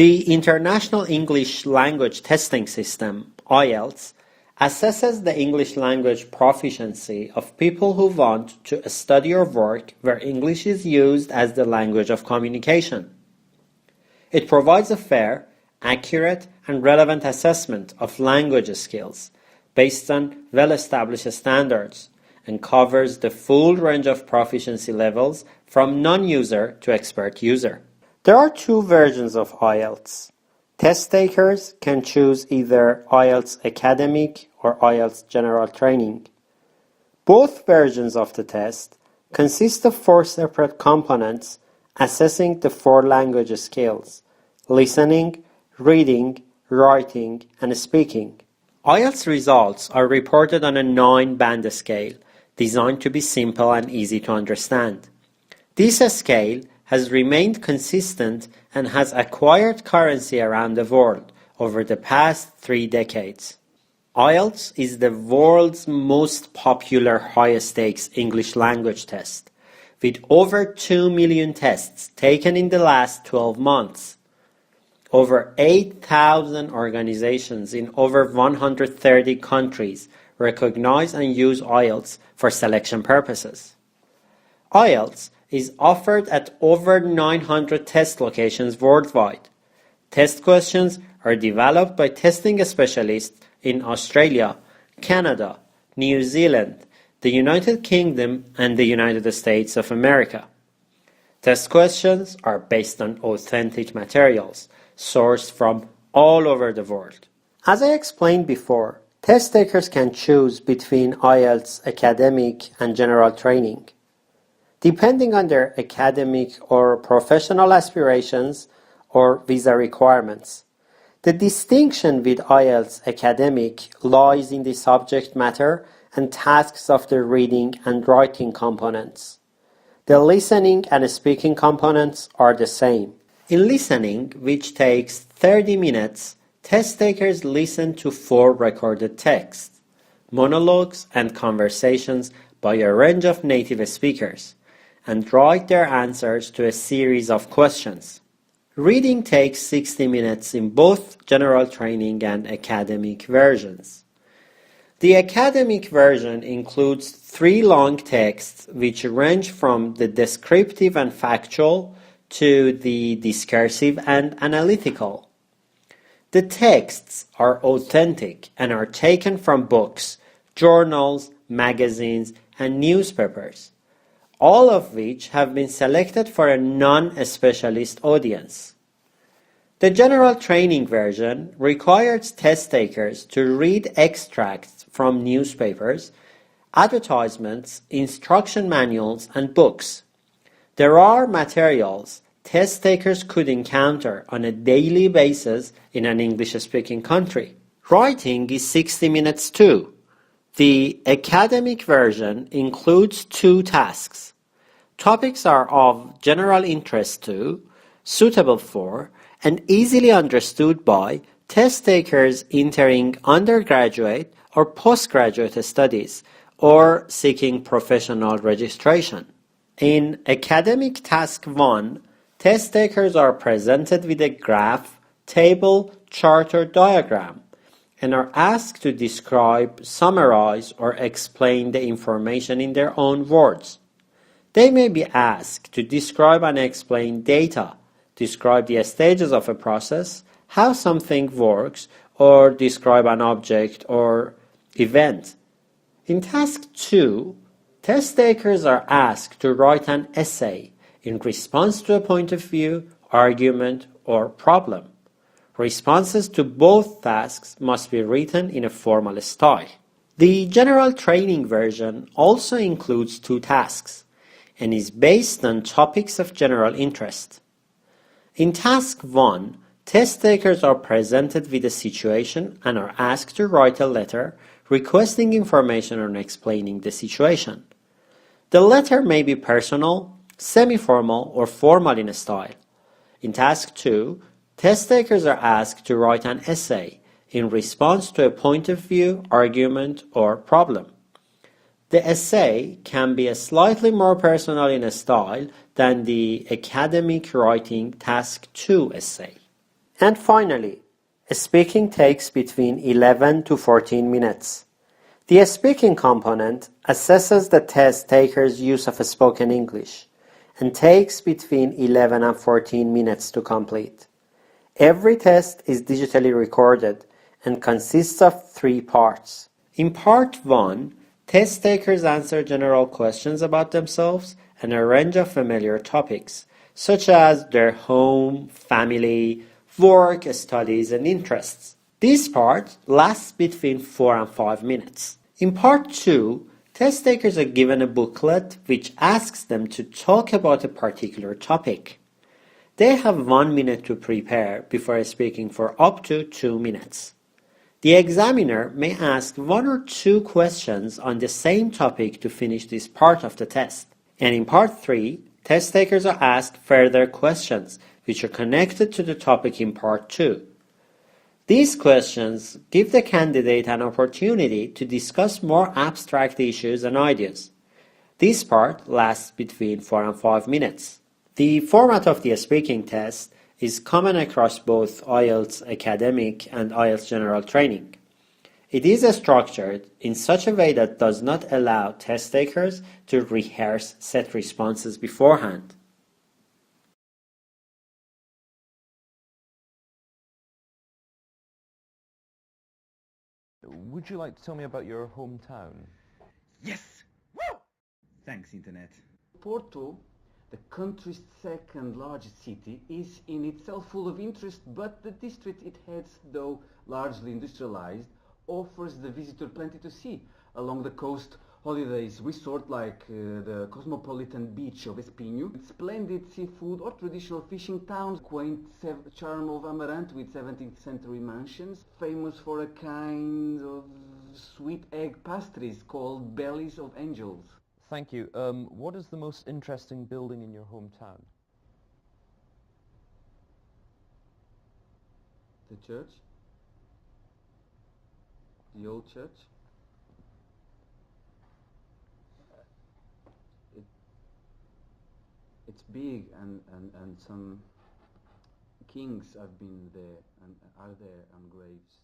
The International English Language Testing System, IELTS, assesses the English language proficiency of people who want to study or work where English is used as the language of communication. It provides a fair, accurate, and relevant assessment of language skills based on well-established standards and covers the full range of proficiency levels from non-user to expert user. There are two versions of IELTS. Test takers can choose either IELTS Academic or IELTS General Training. Both versions of the test consist of 4 separate components assessing the 4 language skills: listening, reading, writing, and speaking. IELTS results are reported on a 9-band scale designed to be simple and easy to understand. This scale has remained consistent and has acquired currency around the world over the past 3 decades. IELTS is the world's most popular high-stakes English language test, with over 2 million tests taken in the last 12 months. Over 8,000 organizations in over 130 countries recognize and use IELTS for selection purposes. IELTS is offered at over 900 test locations worldwide. Test questions are developed by testing specialists in Australia, Canada, New Zealand, the United Kingdom, and the United States of America. Test questions are based on authentic materials sourced from all over the world. As I explained before, test takers can choose between IELTS Academic and General Training. Depending on their academic or professional aspirations or visa requirements. The distinction with IELTS Academic lies in the subject matter and tasks of the reading and writing components. The listening and speaking components are the same. In listening, which takes 30 minutes, test takers listen to 4 recorded texts, monologues, and conversations by a range of native speakers, and write their answers to a series of questions. Reading takes 60 minutes in both general training and academic versions. The academic version includes 3 long texts which range from the descriptive and factual to the discursive and analytical. The texts are authentic and are taken from books, journals, magazines, and newspapers, all of which have been selected for a non-specialist audience. The general training version requires test takers to read extracts from newspapers, advertisements, instruction manuals, and books. There are materials test takers could encounter on a daily basis in an English-speaking country. Writing is 60 minutes too. The academic version includes 2 tasks. Topics are of general interest to, suitable for, and easily understood by test takers entering undergraduate or postgraduate studies or seeking professional registration. In Academic Task 1, test takers are presented with a graph, table, chart, or diagram, and are asked to describe, summarize, or explain the information in their own words. They may be asked to describe and explain data, describe the stages of a process, how something works, or describe an object or event. In Task 2, test takers are asked to write an essay in response to a point of view, argument, or problem. Responses to both tasks must be written in a formal style. The general training version also includes 2 tasks and is based on topics of general interest. In Task 1, test takers are presented with a situation and are asked to write a letter requesting information and explaining the situation. The letter may be personal, semi-formal, or formal in style. In Task 2, test takers are asked to write an essay in response to a point of view, argument, or problem. The essay can be slightly more personal in style than the academic writing Task 2 essay. And finally, speaking takes between 11 to 14 minutes. The speaking component assesses the test taker's use of spoken English and takes between 11 and 14 minutes to complete. Every test is digitally recorded and consists of 3 parts. In part 1, test takers answer general questions about themselves and a range of familiar topics, such as their home, family, work, studies, and interests. This part lasts between 4 and 5 minutes. In part 2, test takers are given a booklet which asks them to talk about a particular topic. They have 1 minute to prepare before speaking for up to 2 minutes. The examiner may ask 1 or 2 questions on the same topic to finish this part of the test. And in part 3, test takers are asked further questions which are connected to the topic in part 2. These questions give the candidate an opportunity to discuss more abstract issues and ideas. This part lasts between 4 and 5 minutes. The format of the speaking test is common across both IELTS Academic and IELTS General Training. It is structured in such a way that does not allow test takers to rehearse set responses beforehand. Would you like to tell me about your hometown? Yes! Woo! Thanks, Internet. Porto, the country's second largest city, is in itself full of interest, but the district it heads, though largely industrialized, offers the visitor plenty to see. Along the coast, holidays resort like the cosmopolitan beach of Espinho, splendid seafood or traditional fishing towns, quaint charm of Amarante with 17th century mansions, famous for a kind of sweet egg pastries called bellies of angels. Thank you. What is the most interesting building in your hometown? The church? The old church? It's big and some kings have been there and are there on graves.